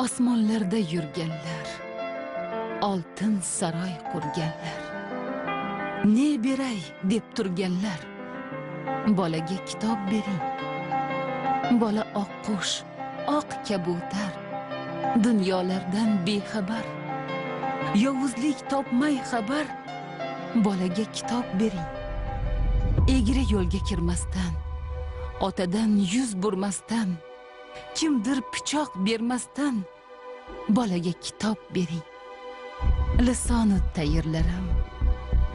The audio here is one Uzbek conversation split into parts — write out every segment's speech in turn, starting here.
osmonlarda yurganlar, oltin saroy qurganlar, ne beray deb turganlar, bolaga kitob bering. Bola oq qush, oq kabutar, dunyolardan bexabar, yovuzlik topmay xabar, bolaga kitob bering. Egri yo'lga kirmasdan, otadan yuz burmasdan, kimdir pichoq bermasdan, bolaga kitob bering. Lisonu tayirlarim,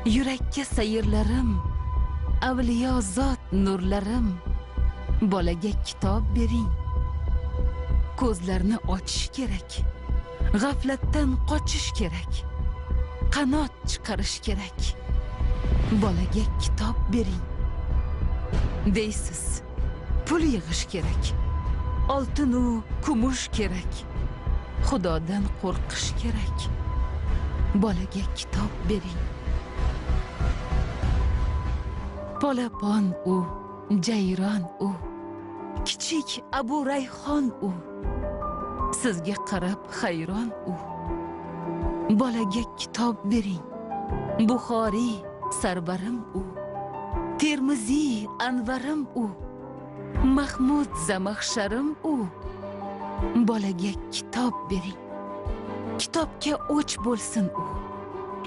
yurakka sayrlarim, avliyo zot nurlarim, bolaga kitob bering. Ko'zlarni ochish kerak, g'aflatdan qochish kerak, qanot chiqarish kerak, bolaga kitob bering. Deysiz, pul yig'ish kerak, oltin u kumush kerak, Xudodan qo'rqish kerak, bolaga kitob bering. Polapon u, jayron u, kichik Abu Rayhon u, sizga qarab hayron u, bolaga kitob bering. Buxoriy sarbarim u, Termiziy anvarim u, Mahmud zamaxsharim u, bolaga kitob bering. Kitobga o'ch bo'lsin u,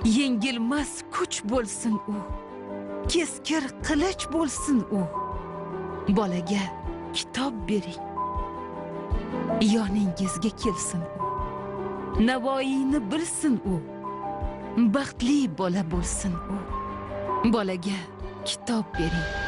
yengilmas kuch bo'lsin u, keskir qilich bo'lsin u, bolaga kitob bering. Yoningizga kelsin u, Navoiyni bilsin u, baxtli bola bo'lsin u, bolaga kitob bering.